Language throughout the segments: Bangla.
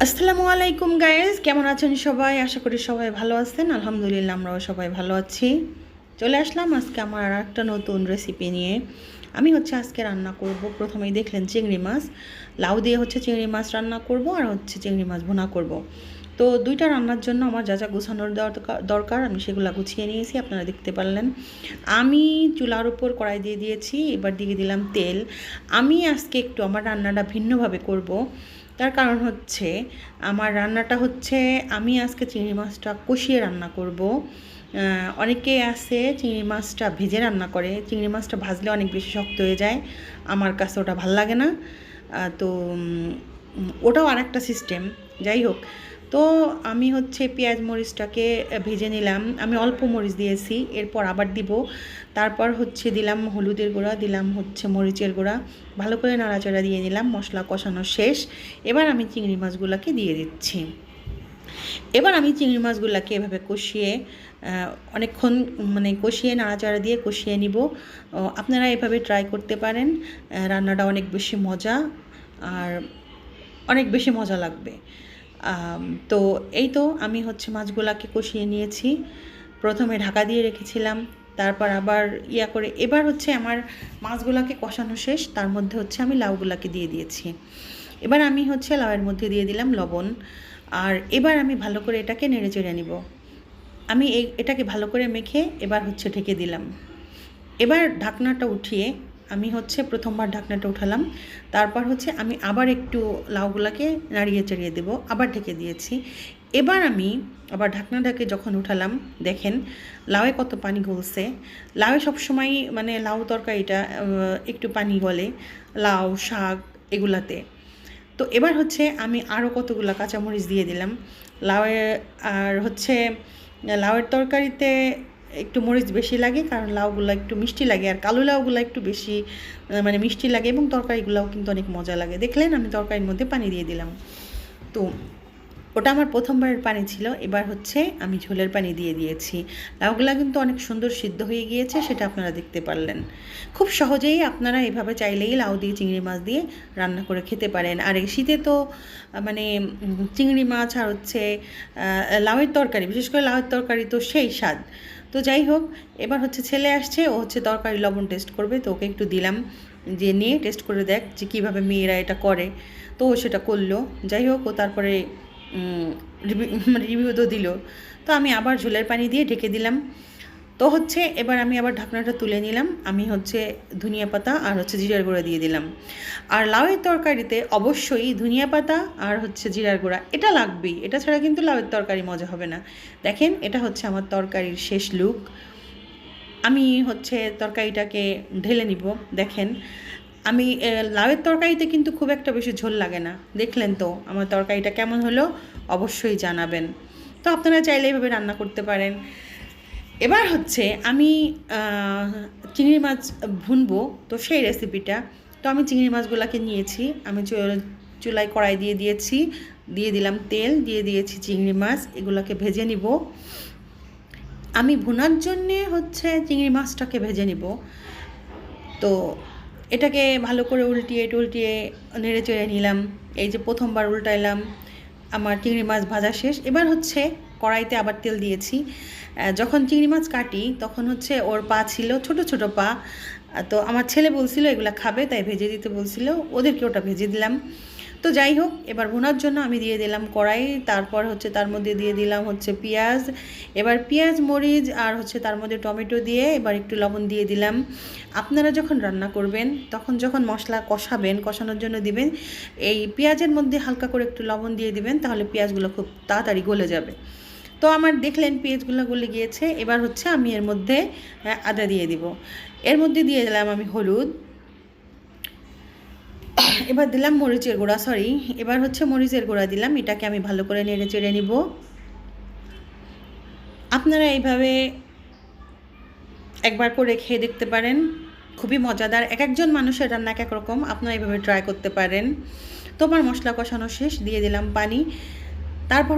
আসসালামু আলাইকুম গাইজ, কেমন আছেন সবাই? আশা করি সবাই ভালো আছেন। আলহামদুলিল্লাহ, আমরাও সবাই ভালো আছি। চলে আসলাম আজকে আমার আর একটা নতুন রেসিপি নিয়ে। আমি আজকে রান্না করব, প্রথমেই দেখলেন চিংড়ি মাছ, লাউ দিয়ে চিংড়ি মাছ রান্না করব আর চিংড়ি মাছ ভুনা করব। তো দুইটা রান্নার জন্য আমার যা যা গুছানোর দরকার আমি সেগুলো গুছিয়ে নিয়েছি, আপনারা দেখতে পারলেন। আমি চুলার উপর কড়াই দিয়ে দিয়েছি, এবার দিয়ে দিলাম তেল। আমি আজকে একটু আমার রান্নাটা ভিন্নভাবে করব। তার কারণ আমার রান্নাটা আমি আজকে চিংড়ি মাছটা কষিয়ে রান্না করব। অনেকে আছে চিংড়ি মাছটা ভেজে রান্না করে, চিংড়ি মাছটা ভাজলে অনেক বেশি শক্ত হয়ে যায়, আমার কাছে ওটা ভাল লাগে না। তো ওটাও আর একটা সিস্টেম। যাই হোক, তো আমি পেঁয়াজ মরিচটাকে ভেজে নিলাম, আমি অল্প মরিচ দিয়েছি, এরপর আবার দিব। তারপর দিলাম হলুদের গুঁড়া, দিলাম মরিচের গুঁড়া, ভালো করে নাড়াচাড়া দিয়ে নিলাম। মশলা কষানো শেষ, এবার আমি চিংড়ি মাছগুলোকে দিয়ে দিচ্ছি। এবার আমি চিংড়ি মাছগুলোকে এভাবে কষিয়ে অনেকক্ষণ কষিয়ে নাড়াচাড়া দিয়ে কষিয়ে নিব। আপনারা এভাবে ট্রাই করতে পারেন, রান্নাটা অনেক বেশি মজা আর অনেক বেশি মজা লাগবে। তো এই তো আমি মাছগুলোকে কষিয়ে নিয়েছি, প্রথমে ঢাকা দিয়ে রেখেছিলাম, তারপর আবার করে এবার আমার মাছগুলোকে কষানো শেষ, তার মধ্যে আমি লাউগুলোকে দিয়ে দিয়েছি। এবার আমি লাউয়ের মধ্যে দিয়ে দিলাম লবণ, আর এবার আমি ভালো করে এটাকে নেড়ে চেড়ে নিব। আমি এটাকে ভালো করে মেখে এবার ঢেকে দিলাম। এবার ঢাকনাটা উঠিয়ে আমি প্রথমবার ঢাকনাটা উঠালাম, তারপর আমি আবার একটু লাউগুলাকে নাড়িয়ে চাড়িয়ে দেব, আবার ঢেকে দিয়েছি। এবার আমি আবার ঢাকনাটাকে যখন উঠালাম, দেখেন লাউয়ে কত পানি গলছে। লাউয়ে সবসময় লাউ তরকারিটা একটু পানি গলে, লাউ শাক এগুলাতে। তো এবার আমি আরও কতগুলো কাঁচামরিচ দিয়ে দিলাম লাউয়ে। আর লাউয়ের তরকারিতে একটু মরিচ বেশি লাগে, কারণ লাউগুলো একটু মিষ্টি লাগে, আর কালো লাউগুলো একটু বেশি মিষ্টি লাগে, এবং তরকারিগুলোও কিন্তু অনেক মজা লাগে। দেখলেন আমি তরকারির মধ্যে পানি দিয়ে দিলাম। তো ওটা আমার প্রথমবারের পানি ছিল, এবার আমি ঝোলের পানি দিয়ে দিয়েছি। লাউগুলা কিন্তু অনেক সুন্দর সিদ্ধ হয়ে গিয়েছে, সেটা আপনারা দেখতে পারলেন। খুব সহজেই আপনারা এভাবে চাইলেই লাউ দিয়ে চিংড়ি মাছ দিয়ে রান্না করে খেতে পারেন। আর এই শীতে তো চিংড়ি মাছ আর লাউয়ের তরকারি, বিশেষ করে লাউয়ের তরকারি তো সেই স্বাদ। তো যাই হোক, এবার ছেলে আসছে, ও তরকারি লবণ টেস্ট করবে, তো ওকে একটু দিলাম যে নিয়ে টেস্ট করে দেখ যে কীভাবে মেয়েরা এটা করে। তো ও সেটা করলো। যাই হোক, ও তারপরে রিভিউ তো দিল। তো আমি আবার ঝোলের পানি দিয়ে ঢেকে দিলাম। তো এবার আমি আবার ঢাকনাটা তুলে নিলাম, আমি ধনিয়া পাতা আর জিরার গুঁড়া দিয়ে দিলাম। আর লাউয়ের তরকারিতে অবশ্যই ধনিয়া পাতা আর জিরার গুঁড়া এটা লাগবেই, এটা ছাড়া কিন্তু লাউয়ের তরকারি মজা হবে না। দেখেন, এটা আমার তরকারির শেষ লুক। আমি তরকারিটাকে ঢেলে নিব। দেখেন, আমি লাউয়ের তরকারিতে কিন্তু খুব একটা বেশি ঝোল লাগে না। দেখলেন তো আমার তরকারিটা কেমন হলো, অবশ্যই জানাবেন। তো আপনারা চাইলে এইভাবে রান্না করতে পারেন। এবার আমি চিংড়ি মাছ ভুনবো, তো সেই রেসিপিটা। তো আমি চিংড়ি মাছগুলোকে নিয়েছি, আমি চুলায় কড়াই দিয়ে দিয়েছি, দিয়ে দিলাম তেল, দিয়ে দিয়েছি চিংড়ি মাছ, এগুলোকে ভেজে নিব। আমি ভুনার জন্যে চিংড়ি মাছটাকে ভেজে নিব। তো এটাকে ভালো করে উল্টিয়ে টুলটিয়ে নেড়ে চেড়ে নিলাম। এই যে প্রথমবার উল্টাইলাম, আমার চিংড়ি মাছ ভাজা শেষ। এবার কড়াইতে আবার তেল দিয়েছি। যখন চিংড়ি মাছ কাটি তখন ওর পা ছিল, ছোট ছোট পা। তো আমার ছেলে বলছিল এগুলা খাবে, তাই ভেজে দিতে বলছিল, ওদেরকে ওটা ভেজে দিলাম। তো যাই হোক, এবার ভুনার জন্য আমি দিয়ে দিলাম কড়াই, তারপর তার মধ্যে দিয়ে দিলাম পেঁয়াজ। এবার পেঁয়াজ মরিচ আর তার মধ্যে টমেটো দিয়ে এবার একটু লবণ দিয়ে দিলাম। আপনারা যখন রান্না করবেন তখন যখন মশলা কষাবেন, কষানোর জন্য দিবেন এই পেঁয়াজের মধ্যে হালকা করে একটু লবণ দিয়ে দিবেন, তাহলে পেঁয়াজগুলো খুব তাড়াতাড়ি গলে যাবে। তো আমার দেখলেন পেঁয়াজগুলো গলে গিয়েছে। এবার আমি এর মধ্যে আদা দিয়ে দিব, এর মধ্যে দিয়ে দিলাম আমি হলুদ, এবার দিলাম মরিচের গুঁড়া, এবার মরিচের গুঁড়া দিলাম। এটাকে আমি ভালো করে নেড়ে চেড়ে নিব। আপনারা এইভাবে একবার করে খেয়ে দেখতে পারেন, খুবই মজাদার। এক একজন মানুষের রান্না এক রকম, আপনারা এইভাবে ট্রাই করতে পারেন। তো আমার মশলা কষানো শেষ, দিয়ে দিলাম পানি। তারপর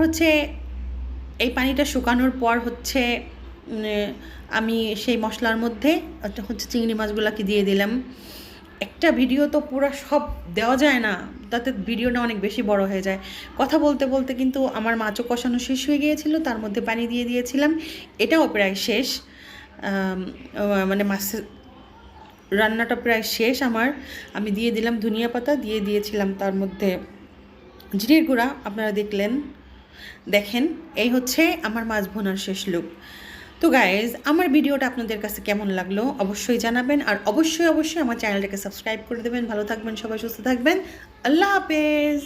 এই পানিটা শুকানোর পর আমি সেই মশলার মধ্যে চিংড়ি মাছগুলোকে দিয়ে দিলাম। একটা ভিডিও তো পুরো সব দেওয়া যায় না, তাতে ভিডিওটা অনেক বেশি বড় হয়ে যায়। কথা বলতে বলতে কিন্তু আমার মাছও কষানো শেষ হয়ে গিয়েছিল, তার মধ্যে পানি দিয়ে দিয়েছিলাম, এটাও প্রায় শেষ। মানে মাছের রান্নাটা প্রায় শেষ আমার। আমি দিয়ে দিলাম ধনিয়া পাতা, দিয়ে দিয়েছিলাম তার মধ্যে জিরের গুঁড়া, আপনারা দেখেন এই হচ্ছে আমার মাছ ভুনার শেষ লুক। তো গাইজ, আমার ভিডিওটা আপনাদের কাছে কেমন লাগলো অবশ্যই জানাবেন, আর অবশ্যই আমার চ্যানেলটাকে সাবস্ক্রাইব করে দেবেন। ভালো থাকবেন সবাই, সুস্থ থাকবেন। আল্লাহ হাফেজ।